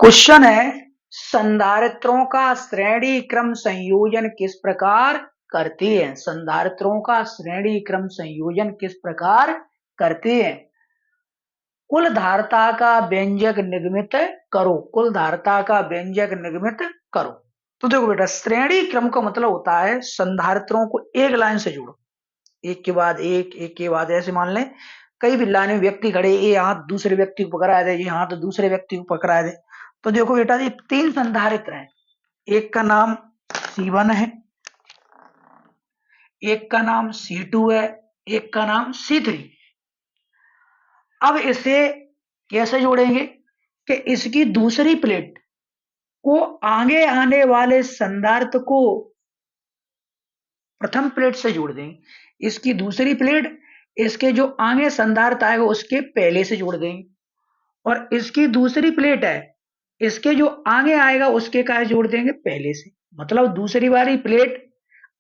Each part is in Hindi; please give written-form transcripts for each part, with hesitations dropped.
क्वेश्चन है संधारित्रों का श्रेणी क्रम संयोजन किस प्रकार करते हैं। संधारित्रों का श्रेणी क्रम संयोजन किस प्रकार करते हैं। कुल धारता का व्यंजक निगमित करो। कुल धारता का व्यंजक निगमित करो। तो देखो बेटा, श्रेणी क्रम का मतलब होता है संधारित्रों को एक लाइन से जोड़ो, एक के बाद एक के बाद ऐसे मान लें कई भी लाइन में व्यक्ति खड़े, ये हाथ दूसरे व्यक्ति को पकड़ा दे, ये हाथ दूसरे व्यक्ति को पकड़ा दे। तो देखो बेटा, ये तीन संधारित्र हैं, एक का नाम C1 है, एक का नाम C2 है, एक का नाम C3। अब इसे कैसे जोड़ेंगे कि इसकी दूसरी प्लेट को आगे आने वाले संधारित्र को प्रथम प्लेट से जोड़ देंगे, इसकी दूसरी प्लेट इसके जो आगे संधारित्र आएगा उसके पहले से जोड़ देंगे, और इसकी दूसरी प्लेट है इसके जो आगे आएगा उसके का जोड़ देंगे पहले से। मतलब दूसरी वाली प्लेट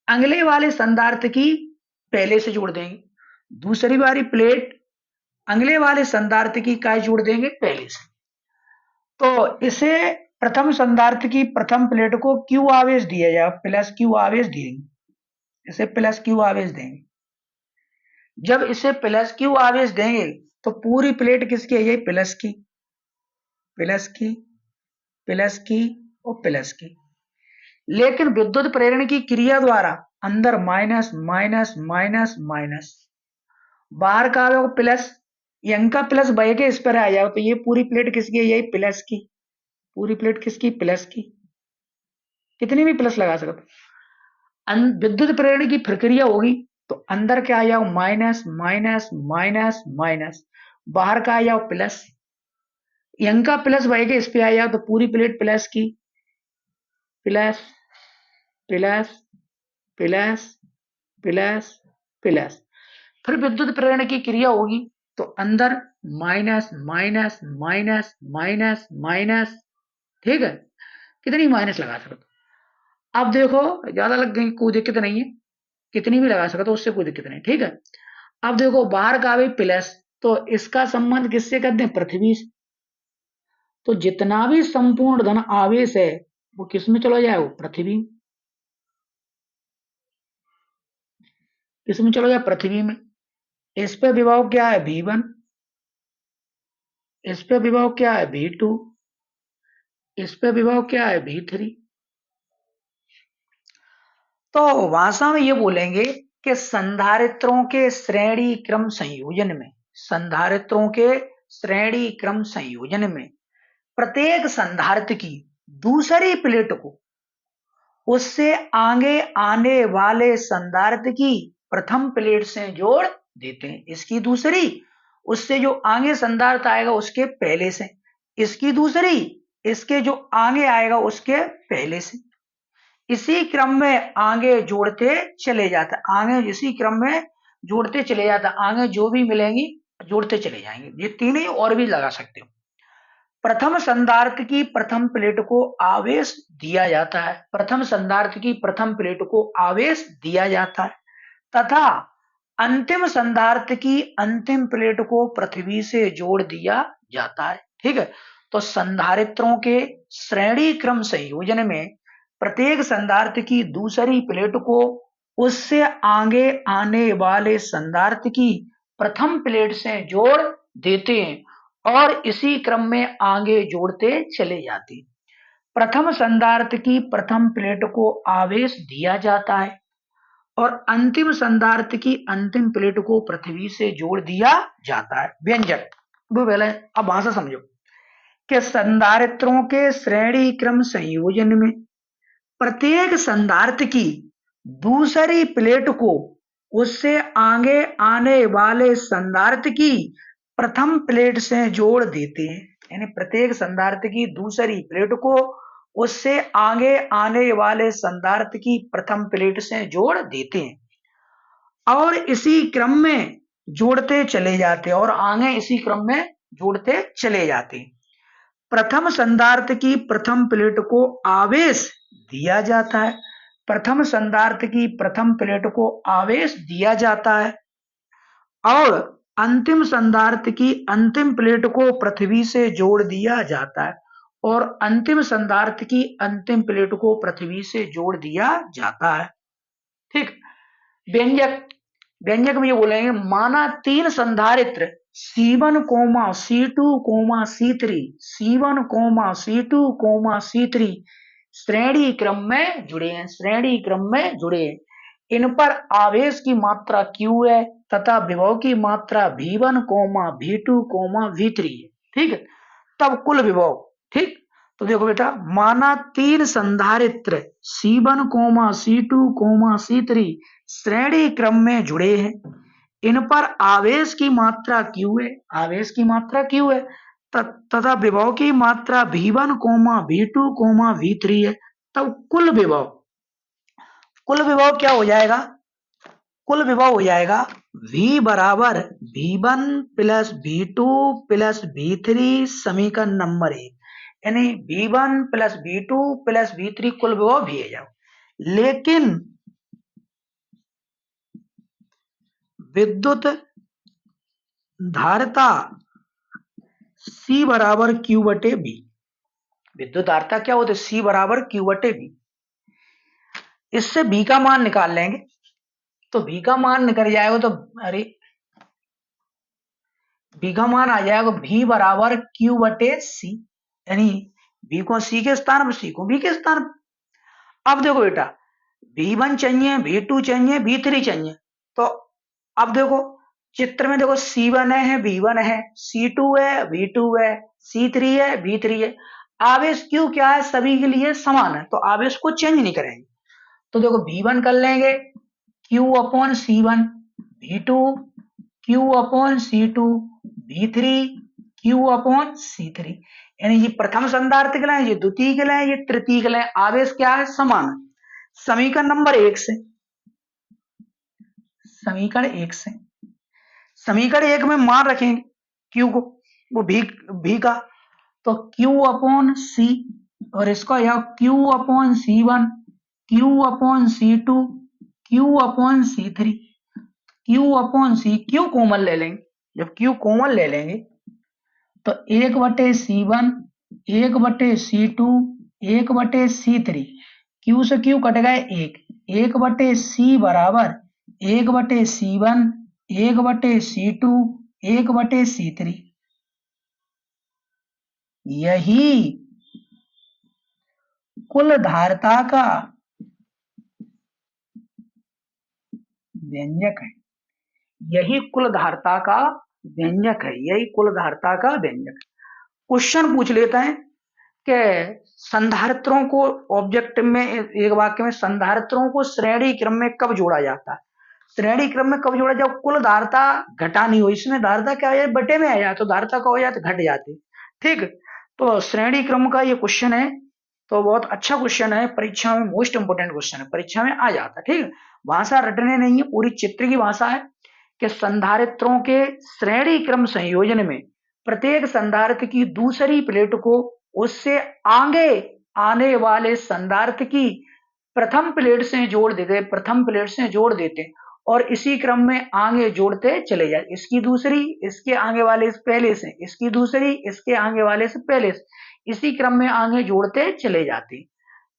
अगले वाले संधारित्र की पहले से जोड़ देंगे, दूसरी वाली प्लेट अगले वाले संधारित्र की का जोड़ देंगे पहले से। तो इसे प्रथम संधारित्र की प्रथम प्लेट को Q आवेश दिया जाए, प्लस Q आवेश देंगे, इसे प्लस Q आवेश देंगे। जब इसे प्लस Q आवेश देंगे तो पूरी प्लेट किसकी है, ये प्लस की, प्लस की, प्लस की और प्लस की। लेकिन विद्युत प्रेरण की क्रिया द्वारा अंदर माइनस माइनस माइनस माइनस, बाहर का आवेगा प्लस, यंग का प्लस बह के इस पर आ जाएगा, तो ये पूरी प्लेट किसकी है, यही प्लस की, पूरी प्लेट किसकी, प्लस की। कितनी भी प्लस लगा सकते। विद्युत प्रेरण की प्रक्रिया होगी तो अंदर क्या आ जाओ माइनस माइनस माइनस माइनस, बाहर का आ जाओ प्लस, यंग का प्लस बह के इस पे आ जाओ, तो पूरी प्लेट प्लस की, plus plus plus plus plus. फिर विद्युत प्रेरण की क्रिया होगी तो अंदर minus minus minus minus minus, ठीक है, कितनी माइनस लगा सकते। अब देखो ज्यादा लग गई कोई दिक्कत नहीं है, कितनी भी लगा सकते हो उससे कोई दिक्कत नहीं, ठीक है। अब देखो बाहर का भी प्लस, तो इसका संबंध किससे करते हैं, पृथ्वी से। तो जितना भी संपूर्ण धन आवेश है वो किस में चला जाए, वो पृथ्वी, किस में चला जाए, पृथ्वी में। इस पे विभव क्या है, V1, इस पे विभव क्या है, V2, इस पे विभव क्या है, V3। तो भाषा में ये बोलेंगे कि संधारित्रों के श्रेणी क्रम संयोजन में, संधारित्रों के श्रेणी क्रम संयोजन में प्रत्येक संधारित्र की दूसरी प्लेट को उससे आगे आने वाले संधारित्र की प्रथम प्लेट से जोड़ देते हैं। इसकी दूसरी उससे जो आगे संधारित्र आएगा उसके पहले से, इसकी दूसरी इसके जो आगे आएगा उसके पहले से, इसी क्रम में आगे जोड़ते चले जाते, आगे इसी क्रम में जोड़ते चले जाते, आगे जो भी मिलेंगी जोड़ते चले जाएंगे। ये तीन ही और भी लगा सकते हो। प्रथम संधारित्र की प्रथम प्लेट को आवेश दिया जाता है, प्रथम संधारित्र की प्रथम प्लेट को आवेश दिया जाता है तथा अंतिम संधारित्र की अंतिम प्लेट को पृथ्वी से जोड़ दिया जाता है, ठीक है। तो संधारित्रों के श्रेणी क्रम संयोजन में प्रत्येक संधारित्र की दूसरी प्लेट को उससे आगे आने वाले संधारित्र की प्रथम प्लेट से जोड़ देते हैं और इसी क्रम में आगे जोड़ते चले जाते हैं। प्रथम संधारित्र की प्रथम प्लेट को आवेश दिया जाता है और अंतिम संधारित्र की अंतिम प्लेट को पृथ्वी से जोड़ दिया जाता है। व्यंजक वो पहले, अब भाषा समझो कि संधारित्रों के श्रेणी क्रम संयोजन में प्रत्येक संधारित्र की दूसरी प्लेट को उससे आगे आने वाले संधारित्र की प्रथम प्लेट से जोड़ देते हैं, यानी प्रत्येक संधारित्र की दूसरी प्लेट को उससे आगे आने वाले संधारित्र की प्रथम प्लेट से जोड़ देते हैं और इसी क्रम में जोड़ते चले जाते हैं और आगे इसी क्रम में जोड़ते चले जाते हैं। प्रथम संधारित्र की प्रथम प्लेट को आवेश दिया जाता है, प्रथम संधारित्र की प्रथम प्लेट को आवेश दिया जाता है और अंतिम संधारित्र की अंतिम प्लेट को पृथ्वी से जोड़ दिया जाता है और अंतिम संधारित्र की अंतिम प्लेट को पृथ्वी से जोड़ दिया जाता है। ठीक। व्यंजक, व्यंजक में ये बोलेंगे, माना तीन संधारित्र C1, C2, C3, C1, C2, C3 श्रेणी क्रम में जुड़े हैं, श्रेणी क्रम में जुड़े हैं। इन पर आवेश की मात्रा Q है तथा विभव की मात्रा V1, V2, V3 है। ठीक है, तब कुल विभव। ठीक, तो देखो बेटा, माना तीन संधारित्र C1, C2, C3 श्रेणी क्रम में जुड़े हैं। इन पर आवेश की मात्रा Q है, आवेश की मात्रा Q है तथा विभव की मात्रा V1, V2, V3 है। तब कुल विभव, कुल विभव क्या हो जाएगा? कुल विभव हो जाएगा V बराबर V1 plus V2 plus V3 समीकरण नंबर 1, यानी V1 plus V2 plus V3 कुल विभव भी है। जाओ, लेकिन विद्युत धारिता C बराबर Q बटे B, विद्युत धारिता क्या होती है? C बराबर Q बटे B। इससे B का मान निकाल लेंगे, तो B का मान निकल जाएगा, तो अरे B का मान आ जाएगा V बराबर Q बटे C, यानी B को C के स्थान पर, C को B के स्थान पर। अब देखो बेटा, V1 चाहिए, V2 चाहिए, V3 चाहिए, तो अब देखो चित्र में देखो C1 है, V1 है, C2 है, V2 है, C3 है, V3 है। आवेश Q क्या है? सभी के लिए समान है, तो आवेश को चेंज नहीं करेंगे। तो देखो V1 कर लेंगे Q upon C1, V2 Q upon C2, V3 Q upon C3, यानी ये प्रथम संधारित्र के लिए, ये द्वितीय के लिए, ये तृतीय के लिए आवेश क्या है? समान। समीकरण नंबर 1 से, समीकरण 1 से, समीकरण 1 में मान रखेंगे Q को, वो V का, तो Q अपॉन C, और इसका यह Q upon C1, Q upon C2, Q upon C3, Q upon C, Q common ले लेंगे। जब Q कॉमन ले लेंगे तो 1 बटे C1, 1 बटे C2, 1 बटे C3, Q से Q कट गए 1, 1 बटे C बराबर 1 बटे C1, 1 बटे C2, 1 बटे C3। यही कुल धारिता का व्यंजक है, यही कुल धारिता का व्यंजक है, यही कुल धारिता का व्यंजक। क्वेश्चन पूछ लेते हैं कि संधारित्रों को, ऑब्जेक्ट में एक वाक्य में, संधारित्रों को श्रेणी क्रम में कब जोड़ा जाता है? श्रेणी क्रम में कब जोड़ा? जब कुल धारिता घटा नहीं हो, इसमें धारिता क्या हो जाए? बटे में आ जाए, तो धारिता का हो जाए तो घट जाती। ठीक, तो श्रेणी क्रम का ये क्वेश्चन है, तो बहुत अच्छा क्वेश्चन है, परीक्षा में मोस्ट इंपोर्टेंट क्वेश्चन है, परीक्षा में आ जाता है। ठीक, भाषा रटने नहीं है, पूरी चित्र की भाषा है कि संधारित्रों के श्रेणी क्रम संयोजन में प्रत्येक संधारित्र की दूसरी प्लेट को उससे आगे आने वाले संधारित्र की प्रथम प्लेट से जोड़ देते, प्रथम प्लेट से जोड़ देते, और इसी क्रम में आगे जोड़ते चले जाए। इसकी दूसरी, इसके आगे वाले से पहले से, इसकी दूसरी, इसके आगे वाले से पहले से, इसी क्रम में आगे जोड़ते चले जाते।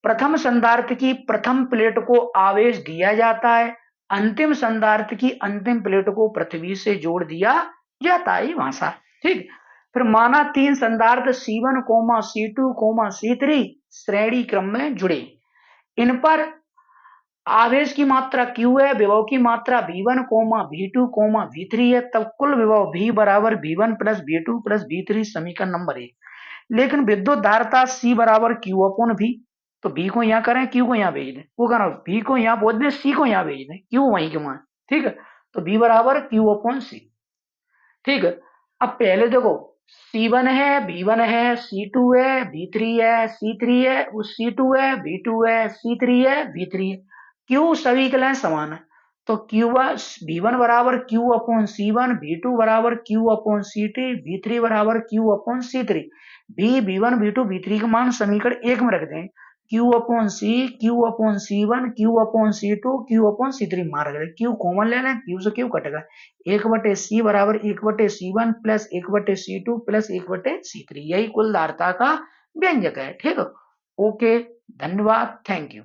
प्रथम संधारित्र की प्रथम प्लेट को आवेश दिया जाता है, अंतिम संधारित्र की अंतिम प्लेट को पृथ्वी से जोड़ दिया जाता है। भाषा। ठीक, फिर माना तीन संधारित्र C1, C2, C3 श्रेणी क्रम में जुड़े, इन पर आवेश की मात्रा Q है, विभव की मात्रा V1, V2, V3 है, तब कुल विभव V बराबर V1 plus V2 plus V3 समीकरण नंबर 1। लेकिन विद्युत धारिता C बराबर Q अपॉन V, तो B को यहाँ करें, Q को यहाँ भेज दें, वो कहना B को यहाँ बोल दें, C को यहाँ भेज दें, Q वहीं के मान। ठीक है, तो B बराबर Q अपॉन C। ठीक है, अब पहले देखो C1 है, V1 है, C2 है, V3 है, C3 है, वो C2 है, V2 है, C3 है, V3 है, Q सभी के लिए समान है, तो Q V1 बराबर Q अपॉन C1, V2 बराबर Q अपॉन C2, V3 बराबर Q upon C3। V1, V2, V3 का मान समीकरण 1 में रख दें, Q upon C, Q upon C1, Q upon C2, Q upon C3 मान रख दें। Q कॉमन ले लें, Q से Q कटेगा, 1 बटे C बराबर 1 बटे C1 प्लस 1 बटे C2 प्लस 1 बटे C3, यही कुल धारिता का व्यंजक है, ठीक है। ओके, धन्यवाद, थैंक यू।